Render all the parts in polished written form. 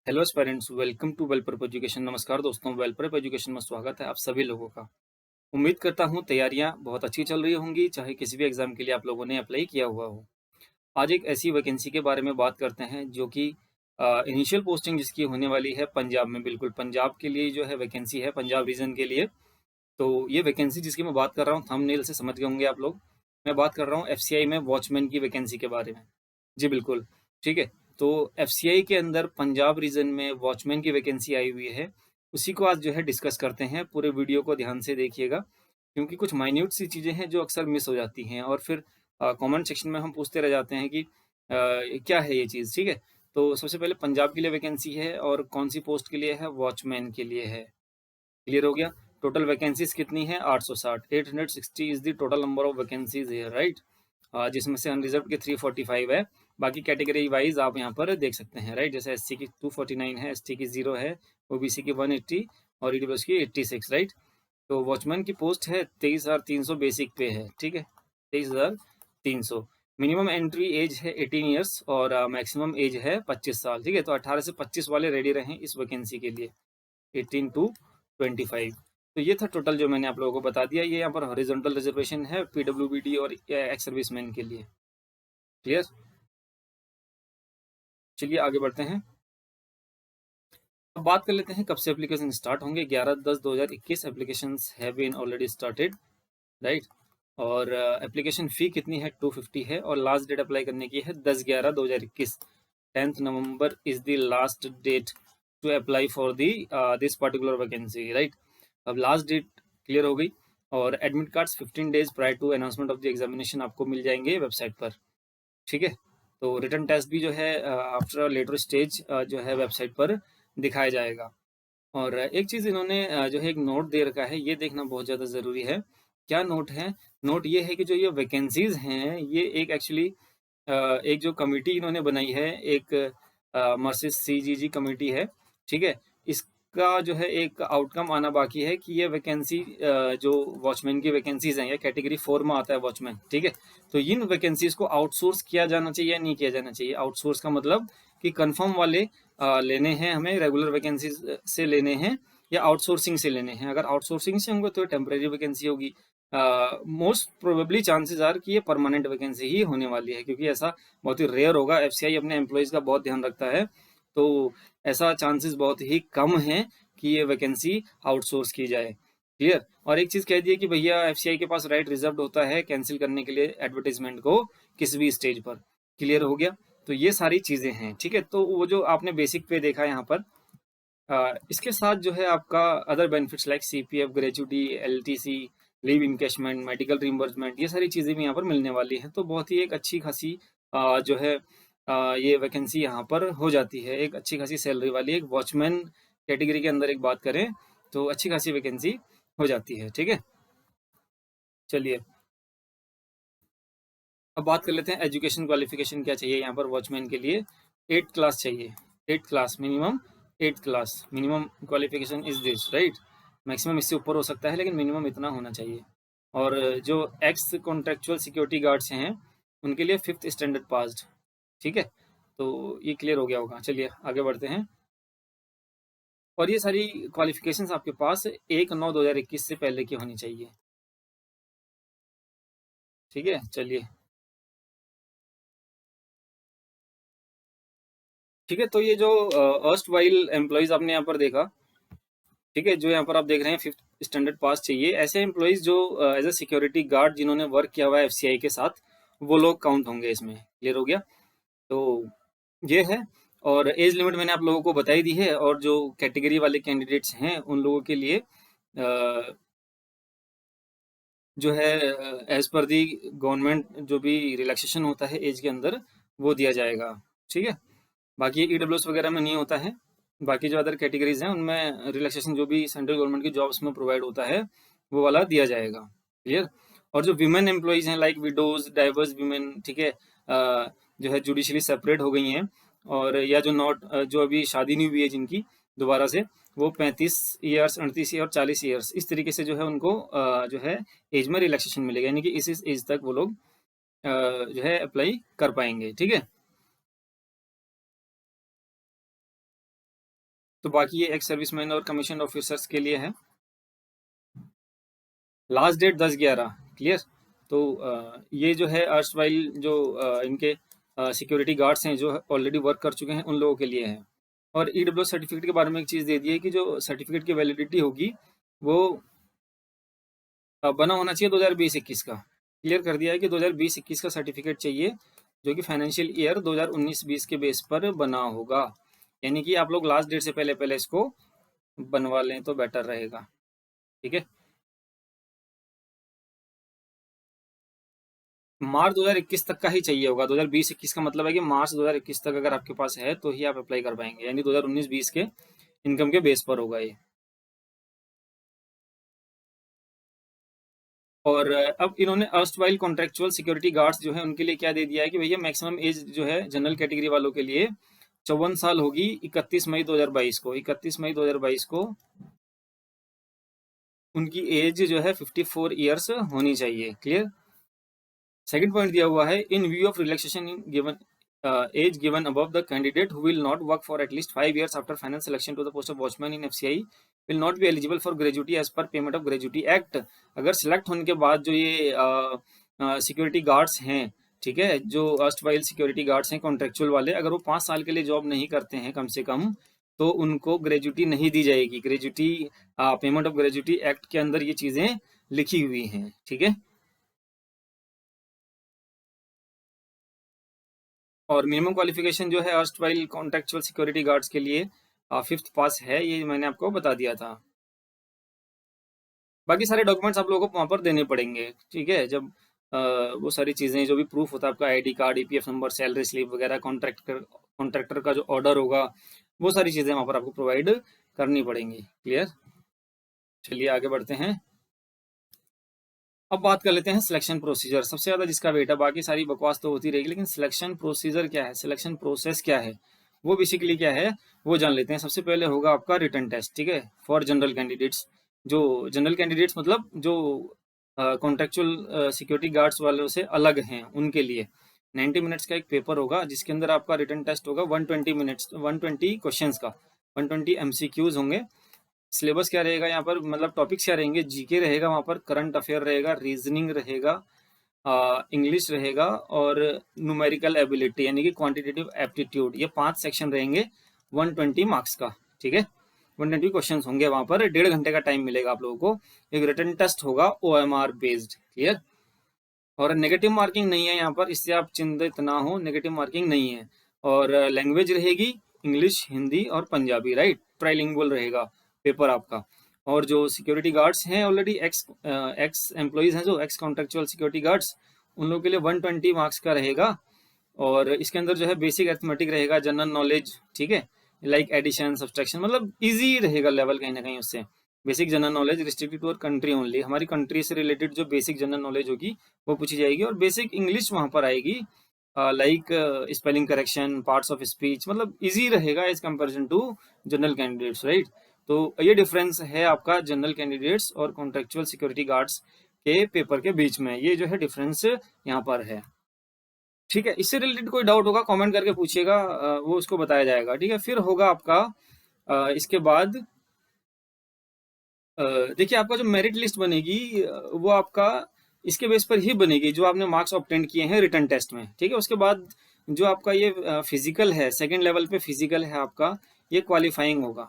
Hello aspirants, welcome to Wellprep education. नमस्कार दोस्तों, वेलप्रेप education में स्वागत है आप सभी लोगों का। उम्मीद करता हूँ तैयारियां बहुत अच्छी चल रही होंगी, चाहे किसी भी एग्जाम के लिए आप लोगों ने अप्लाई किया हुआ हो। आज एक ऐसी वैकेंसी के बारे में बात करते हैं जो कि इनिशियल पोस्टिंग जिसकी होने वाली है पंजाब में। बिल्कुल पंजाब के लिए जो है वैकेंसी है, पंजाब रीजन के लिए। तो ये वैकेंसी जिसकी मैं बात कर रहा हूँ, थंबनेल से समझ गए होंगे आप लोग। मैं बात कर रहा हूँ एफसीआई में वॉचमैन की वैकेंसी के बारे में। जी बिल्कुल, ठीक है। तो एफसीआई के अंदर पंजाब रीजन में वॉचमैन की वैकेंसी आई हुई है। उसी को आज जो है डिस्कस करते हैं। पूरे वीडियो को ध्यान से देखिएगा, क्योंकि कुछ माइन्यूट सी चीज़ें हैं जो अक्सर मिस हो जाती हैं और फिर कमेंट सेक्शन में हम पूछते रह जाते हैं कि क्या है ये चीज़, ठीक है। तो सबसे पहले पंजाब के लिए वैकेंसी है और कौन सी पोस्ट के लिए है? वॉचमैन के लिए है। क्लियर हो गया। टोटल वैकेंसीज कितनी है? 860। 860 is the total number of vacancies है, राइट। जिसमें से अनरिजर्व के 345 है। बाकी कैटेगरी वाइज आप यहाँ पर देख सकते हैं, राइट। जैसे एससी की 249 है, एसटी की 0 है, ओबीसी की 180 और ईडब्ल्यूएस की 86, राइट। तो वॉचमैन की पोस्ट है 23,300 बेसिक पे है, ठीक है। 23,300। मिनिमम एंट्री एज है 18 ईयर्स और मैक्सिमम एज है 25 साल, ठीक है। तो 18 से 25 वाले रेडी रहें इस वैकेंसी के लिए। 18 टू 25। तो ये था टोटल जो मैंने आप लोगों को बता दिया। ये यहाँ पर हॉरिजॉन्टल रिजर्वेशन है पीडब्ल्यूबीडी और एक्स सर्विसमैन के लिए। क्लियर। चलिए आगे बढ़ते हैं। अब बात कर लेते हैं कब से एप्लीकेशन स्टार्ट होंगे। 11/10/2021 application have been already started, right. और एप्लीकेशन फ़ी कितनी है? 250 है और लास्ट डेट अप्लाई करने की है 10/11/2021। 10th November is the last date to apply for the this particular vacancy, right. अब लास्ट डेट क्लियर हो गई। और admit cards 15 days prior to announcement of the examination आपको मिल जाएंगे वेबसाइट पर, ठीक है। तो रिटर्न टेस्ट भी जो है आफ्टर लेटर स्टेज जो है वेबसाइट पर दिखाया जाएगा। और एक चीज़ इन्होंने जो है एक नोट दे रखा है, ये देखना बहुत ज़्यादा ज़रूरी है। क्या नोट है? नोट ये है कि जो ये वैकेंसीज़ हैं, ये एक एक्चुअली एक जो कमिटी इन्होंने बनाई है, एक मर्सिस सीजीजी कमिटी है, ठीक है। इसका जो है एक आउटकम आना बाकी है कि ये वैकेंसी जो वॉचमैन की वैकेंसीज़ हैं, ये कैटेगरी 4 में आता है वॉचमैन, ठीक है। तो इन वैकेंसीज़ को आउटसोर्स किया जाना चाहिए या नहीं किया जाना चाहिए? आउटसोर्स का मतलब कि कन्फर्म वाले लेने हैं, हमें रेगुलर वैकेंसी से लेने हैं या आउटसोर्सिंग से लेने हैं। अगर आउटसोर्सिंग से होंगे तो टेम्परेरी वैकेंसी होगी। मोस्ट प्रोबेबली चांसेस आर कि ये परमानेंट वैकेंसी ही होने वाली है, क्योंकि ऐसा बहुत ही रेयर होगा। एफसीआई अपने एम्प्लॉयज़ का बहुत ध्यान रखता है, तो ऐसा चांसेस बहुत ही कम है कि ये वैकेंसी आउटसोर्स की जाए। क्लियर। और एक चीज़ कह दिए कि भैया एफसीआई के पास राइट रिजर्व होता है कैंसिल करने के लिए एडवर्टीजमेंट को किसी भी स्टेज पर। क्लियर हो गया। तो ये सारी चीज़ें हैं, ठीक है। तो वो जो आपने बेसिक पे देखा यहाँ पर, इसके साथ जो है आपका other benefits like CPF, gratuity, LTC, leave encashment, medical reimbursement, ये सारी चीज़ें भी यहाँ पर मिलने वाली हैं। तो बहुत ही एक अच्छी खासी जो है ये वैकेंसी यहाँ पर हो जाती है। एक अच्छी खासी सैलरी वाली एक वॉचमैन कैटेगरी के अंदर एक बात करें तो अच्छी खासी वैकेंसी हो जाती है, ठीक है। चलिए अब बात कर लेते हैं एजुकेशन क्वालिफिकेशन क्या चाहिए यहाँ पर वॉचमैन के लिए। 8th क्लास चाहिए। 8th class minimum. 8th class minimum qualification is this, right. Maximum इससे ऊपर हो सकता है लेकिन मिनिमम इतना होना चाहिए। और जो एक्स कॉन्ट्रेक्चुअल सिक्योरिटी गार्ड्स हैं उनके लिए 5th स्टैंडर्ड पास्ड, ठीक है। तो ये क्लियर हो गया होगा। चलिए आगे बढ़ते हैं। और ये सारी क्वालिफिकेशंस आपके पास 1/9/2021 से पहले की होनी चाहिए, ठीक है। चलिए ठीक है। तो ये जो अर्स्ट वाइल एम्प्लॉयज आपने यहाँ पर देखा, ठीक है, जो यहाँ पर आप देख रहे हैं 5th स्टैंडर्ड पास चाहिए, ऐसे एम्प्लॉयज जो एज ए सिक्योरिटी गार्ड जिन्होंने वर्क किया हुआ है एफसीआई के साथ, वो लोग काउंट होंगे इसमें। क्लियर हो गया। तो ये है। और एज लिमिट मैंने आप लोगों को बताई दी है। और जो कैटेगरी वाले कैंडिडेट्स हैं उन लोगों के लिए जो है एज पर दी गवर्नमेंट जो भी रिलैक्सेशन होता है एज के अंदर वो दिया जाएगा, ठीक है। बाकी ईडब्ल्यूएस वगैरह में नहीं होता है। बाकी जो अदर कैटेगरीज हैं उनमें रिलैक्सेशन जो भी सेंट्रल गवर्नमेंट की जॉब्स में प्रोवाइड होता है वो वाला दिया जाएगा। क्लियर। और जो विमेन एम्प्लॉयज हैं लाइक विडोज, डाइवर्स विमेन, ठीक है, जो है जुडिशली सेपरेट हो गई हैं और या जो नॉट जो अभी शादी नहीं हुई है जिनकी दोबारा से, वो 35 ईयर्स, 38 ईयर और 40 ईयर्स इस तरीके से जो है उनको जो है एज में रिलैक्सेशन मिलेगा, यानी कि इस एज तक वो लोग जो है अप्लाई कर पाएंगे, ठीक है। तो बाकी ये एक्स सर्विसमैन और कमीशन ऑफिसर्स के लिए है। Last date 10/11, clear. तो ये जो है अर्स्टवाइल जो इनके सिक्योरिटी गार्ड्स हैं जो ऑलरेडी वर्क कर चुके हैं उन लोगों के लिए है। और ईडब्ल्यू सर्टिफिकेट के बारे में एक चीज़ दे दी है कि जो सर्टिफिकेट की वैलिडिटी होगी वो बना होना चाहिए 2020-21 का। क्लियर कर दिया है कि 2020-21 का सर्टिफिकेट चाहिए जो कि फाइनेंशियल ईयर 2019-20 के बेस पर बना होगा। यानी कि आप लोग लास्ट डेट से पहले पहले इसको बनवा लें तो बेटर रहेगा, ठीक है। मार्च 2021 तक का ही चाहिए होगा। 2020-21 का मतलब है कि मार्च 2021 तक अगर आपके पास है तो ही आप अप्लाई कर पाएंगे, यानी 2019-20 के इनकम के बेस पर होगा ये। और अब इन्होंने अर्स्टवाइल कॉन्ट्रेक्चुअल सिक्योरिटी गार्ड्स जो है उनके लिए क्या दे दिया है कि भैया मैक्सिमम एज जो है जनरल कैटेगरी वालों के लिए 54 साल होगी 31 मई 2022 को। 31 मई 2022 को उनकी एज जो है 54 ईयर्स होनी चाहिए, क्लियर। सेकंड पॉइंट दिया हुआ है, in view of relaxation in given age given above the candidate who will not work for at least 5 years after final selection to the post of watchman in FCI will not be eligible for gratuity as per payment of gratuity act. अगर सिलेक्ट होने के बाद जो ये security guards हैं, ठीक है, जो अर्स्टवाइल सिक्योरिटी गार्ड्स हैं कॉन्ट्रेक्चुअल वाले, अगर वो 5 साल के लिए जॉब नहीं करते हैं कम से कम, तो उनको ग्रेजुटी नहीं दी जाएगी। Gratuity payment of gratuity act के अंदर ये चीज़ें लिखी हुई हैं, ठीक है। और मिनिमम क्वालिफिकेशन जो है अर्स्टवाइल कॉन्ट्रेक्चुअल सिक्योरिटी गार्ड्स के लिए 5th पास है, ये मैंने आपको बता दिया था। बाकी सारे डॉक्यूमेंट्स आप लोगों को वहाँ पर देने पड़ेंगे, ठीक है। जब वो सारी चीज़ें जो भी प्रूफ होता है आपका ID card, EPF number, salary slip वगैरह, कॉन्ट्रैक्टर का जो ऑर्डर होगा, वो सारी चीज़ें वहाँ पर आपको प्रोवाइड करनी पड़ेंगी, क्लियर। चलिए आगे बढ़ते हैं। अब बात कर लेते हैं सिलेक्शन प्रोसीजर, सबसे ज़्यादा जिसका वेट है। बाकी सारी बकवास तो होती रहेगी, लेकिन सिलेक्शन प्रोसीजर क्या है, सिलेक्शन प्रोसेस क्या है, वो बेसिकली क्या है वो जान लेते हैं। सबसे पहले होगा आपका रिटन टेस्ट, ठीक है, फॉर जनरल कैंडिडेट्स। जो जनरल कैंडिडेट्स मतलब जो कॉन्ट्रेक्चुअल सिक्योरिटी गार्ड्स वालों से अलग हैं उनके लिए 90 मिनट्स का एक पेपर होगा जिसके अंदर आपका रिटन टेस्ट होगा 120 क्वेश्चंस का, 120 एमसीक्यूज होंगे। सिलेबस क्या रहेगा यहाँ पर, मतलब टॉपिक्स क्या रहेंगे, जीके रहेगा वहाँ पर, करंट अफेयर रहेगा, रीजनिंग रहेगा, इंग्लिश रहेगा, और न्यूमेरिकल एबिलिटी यानी कि क्वांटिटेटिव एप्टीट्यूड। ये 5 सेक्शन रहेंगे 120 मार्क्स का, ठीक है। 120 क्वेश्चन होंगे वहाँ पर, 1.5 घंटे का टाइम मिलेगा आप लोगों को। एक रिटन टेस्ट होगा OMR बेस्ड, क्लियर। और नेगेटिव मार्किंग नहीं है यहाँ पर, इससे आप चिंतित ना हो, नेगेटिव मार्किंग नहीं है। और लैंग्वेज रहेगी इंग्लिश, हिंदी और पंजाबी, राइट, ट्राइलिंगुअल रहेगा पेपर आपका। और जो सिक्योरिटी गार्ड्स हैं ऑलरेडी एक्स एम्प्लॉयज़ हैं, जो एक्स कॉन्ट्रेक्चुअल सिक्योरिटी गार्ड्स, उन लोगों के लिए 120 मार्क्स का रहेगा। और इसके अंदर जो है बेसिक अरिथमेटिक रहेगा, जनरल नॉलेज, ठीक है, लाइक एडिशन सब्सट्रैक्शन, मतलब इजी रहेगा लेवल कहीं ना कहीं उससे। Basic general knowledge restricted to our country only, हमारी कंट्री से रिलेटेड जो बेसिक जनरल नॉलेज होगी वो पूछी जाएगी। और बेसिक इंग्लिश वहाँ पर आएगी, like spelling correction, parts of speech, मतलब इजी रहेगा as comparison to general candidates, right. तो ये डिफरेंस है आपका जनरल कैंडिडेट्स और कॉन्ट्रेक्चुअल सिक्योरिटी गार्ड्स के पेपर के बीच में, ये जो है डिफरेंस यहाँ पर है, ठीक है। इससे रिलेटेड कोई डाउट होगा कमेंट करके पूछिएगा, वो उसको बताया जाएगा, ठीक है। फिर होगा आपका इसके बाद देखिए आपका जो मेरिट लिस्ट बनेगी वो आपका इसके बेस पर ही बनेगी जो आपने मार्क्स ऑब्टेन किए हैं रिटन टेस्ट में, ठीक है। उसके बाद जो आपका ये फिजिकल है, सेकेंड लेवल पे फिजिकल है आपका, ये क्वालिफाइंग होगा,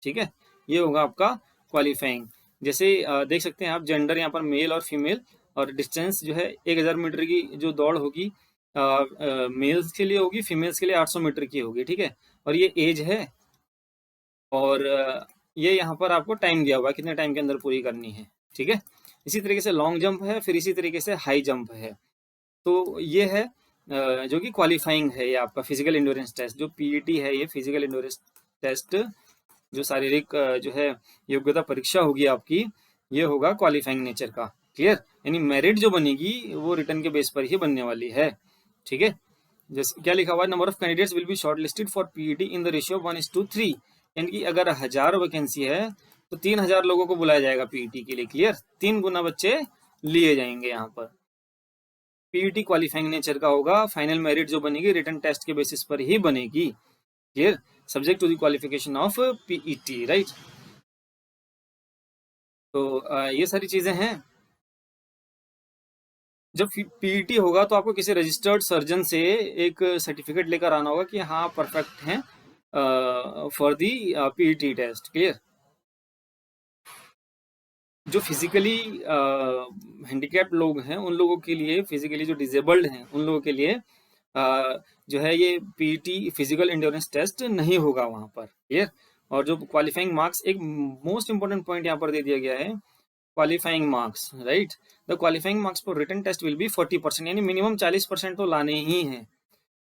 ठीक है। ये होगा आपका क्वालिफाइंग। जैसे देख सकते हैं आप, जेंडर यहाँ पर मेल और फीमेल, और डिस्टेंस जो है 1000 मीटर की जो दौड़ होगी मेल्स के लिए होगी, फीमेल्स के लिए 800 मीटर की होगी, ठीक है। और ये एज है, और ये यहाँ पर आपको टाइम दिया हुआ है कितने टाइम के अंदर पूरी करनी है, ठीक है। इसी तरीके से लॉन्ग जंप है, फिर इसी तरीके से हाई जंप है। तो ये है जो कि क्वालिफाइंग है, ये आपका फिजिकल इंड्योरेंस टेस्ट, जो पीईटी है, ये फिजिकल इंड्योरेंस टेस्ट, जो शारीरिक जो है योग्यता परीक्षा होगी आपकी, ये होगा क्वालिफाइंग नेचर का, क्लियर। यानी मेरिट जो बनेगी वो रिटर्न के बेस पर ही बनने वाली है, ठीक है। जैसे क्या लिखा हुआ है, number of candidates will be short listed for PET in the ratio 1:3, यानी कि अगर 1000 वैकेंसी है तो 3000 लोगों को बुलाया जाएगा पीईटी के लिए, क्लियर। 3 गुना बच्चे लिए जाएंगे यहाँ पर। पीईटी क्वालिफाइंग नेचर का होगा, फाइनल मेरिट जो बनेगी रिटन टेस्ट के बेसिस पर ही बनेगी, clear. subject to the qualification of PET, right? तो ये सारी चीजें हैं। जब पीईटी होगा तो आपको किसी रजिस्टर्ड सर्जन से एक सर्टिफिकेट लेकर आना होगा कि हाँ परफेक्ट हैं for the PET test. Clear? जो फिजिकली हैंडीकैप लोग हैं उन लोगों के लिए, फिजिकली जो डिजेबल्ड हैं उन लोगों के लिए जो है ये पीईटी फिजिकल एंड्योरेंस टेस्ट नहीं होगा वहां पर। क्लियर? और जो क्वालिफाइंग मार्क्स, एक मोस्ट इंपोर्टेंट पॉइंट यहाँ पर दे दिया गया है, qualifying marks, right? The qualifying marks for written test will be 40%, यानी मिनिमम 40% तो लाने ही हैं।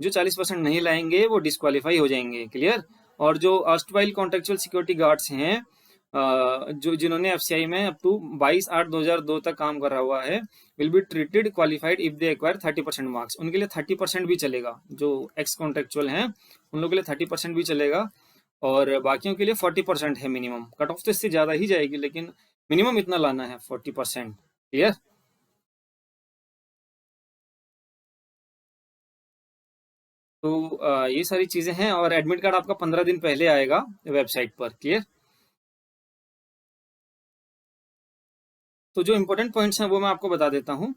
जो 40% नहीं लाएंगे वो डिस्क्वालीफाई हो जाएंगे। क्लियर? और जो अर्स्टवाइल कॉन्ट्रेक्चुअल सिक्योरिटी गार्ड्स हैं जो जिन्होंने एफसीआई में अप टू 22/8/2002 तक काम करा हुआ है, will be treated qualified if they acquire 30% marks. उनके लिए 30% भी चलेगा। जो एक्स कॉन्ट्रेक्चुअल हैं उन लोगों के लिए 30% भी चलेगा, और बाकियों के लिए 40% है मिनिमम। कट ऑफ तो इससे ज़्यादा ही जाएगी, लेकिन मिनिमम इतना लाना है, 40%। क्लियर? तो ये सारी चीज़ें हैं, और एडमिट कार्ड आपका 15 दिन पहले आएगा वेबसाइट पर। क्लियर? तो जो इंपॉर्टेंट पॉइंट्स हैं वो मैं आपको बता देता हूँ,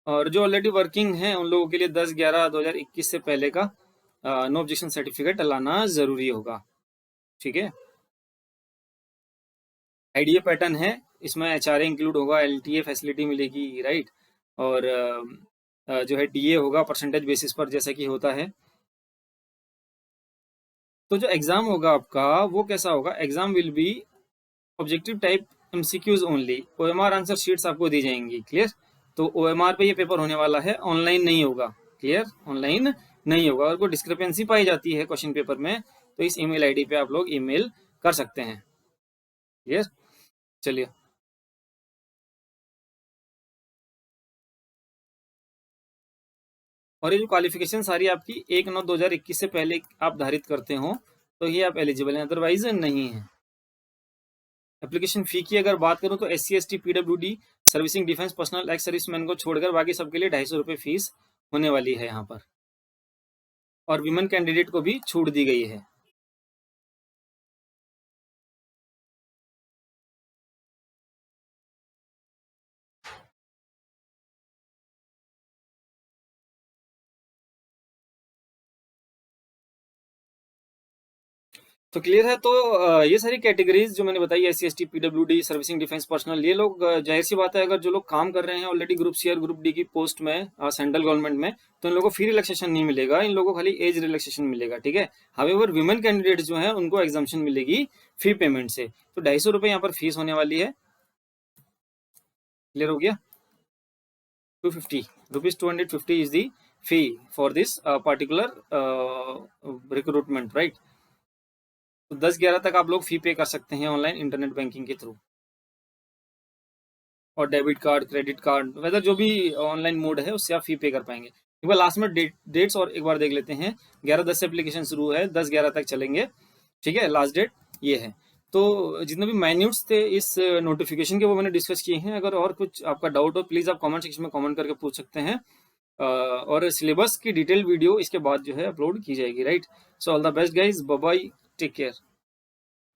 और जो ऑलरेडी वर्किंग हैं उन लोगों के लिए 10/11/2021 से पहले का नो ऑब्जेक्शन सर्टिफिकेट लाना ज़रूरी होगा। ठीक है? आईडीए पैटर्न है, इसमें एचआरए इंक्लूड होगा, एलटीए फैसिलिटी मिलेगी, राइट? और जो है डीए होगा परसेंटेज बेसिस पर, जैसा कि होता है। तो जो एग्ज़ाम होगा आपका वो कैसा होगा? Exam will be objective type MCQs only. OMR answer sheets आपको दी जाएंगी। क्लियर? तो ओएमआर पे ये पेपर होने वाला है, ऑनलाइन नहीं होगा। क्लियर? ऑनलाइन नहीं होगा। अगर कोई डिस्क्रिपेंसी पाई जाती है क्वेश्चन पेपर में तो इस ईमेल आईडी पे आप लोग ईमेल कर सकते हैं। क्लियर? चलिए, और ये जो क्वालिफिकेशन सारी आपकी 1/9/2021 से पहले आप धारित करते हो तो ही आप एलिजिबल हैं, अदरवाइज नहीं है। एप्लीकेशन फ़ी की अगर बात करूं तो SC ST PWD servicing defence personnel ex serviceman को छोड़कर बाकी सबके लिए 250 रुपये फीस होने वाली है यहाँ पर, और विमेन कैंडिडेट को भी छूट दी गई है। तो क्लियर है? तो ये सारी कैटेगरीज जो मैंने बताई, SC ST PWD servicing defence personnel, ये लोग जाहिर सी बात है अगर जो लोग काम कर रहे हैं ऑलरेडी ग्रुप सी और ग्रुप डी की पोस्ट में सेंट्रल गवर्नमेंट में, तो इन लोगों को फ्री रिलैक्सेशन नहीं मिलेगा, इन लोगों को खाली एज रिलैक्सेशन मिलेगा। ठीक है? हावेवर विमेन कैंडिडेट्स जो है उनको एग्जाम्पशन मिलेगी फी पेमेंट से। तो 250 रुपये यहाँ पर फीस होने वाली है। क्लियर हो गया? 250 rupees, 250 is the fee for this particular recruitment, right? तो 10/11 तक आप लोग फी पे कर सकते हैं ऑनलाइन इंटरनेट बैंकिंग के थ्रू, और debit card, credit card, whether जो भी ऑनलाइन मोड है उससे आप फी पे कर पाएंगे। एक बार लास्ट में डेट्स और एक बार देख लेते हैं। 11/10 से एप्लीकेशन शुरू है, 10/11 तक चलेंगे। ठीक है? लास्ट डेट ये है। तो जितने भी माइन्यूट्स थे इस नोटिफिकेशन के वो मैंने डिस्कस किए हैं। अगर और कुछ आपका डाउट हो प्लीज़ आप कमेंट सेक्शन में कमेंट करके पूछ सकते हैं, और सिलेबस की डिटेल वीडियो इसके बाद जो है अपलोड की जाएगी, right? So all the best guys, bye bye, take care.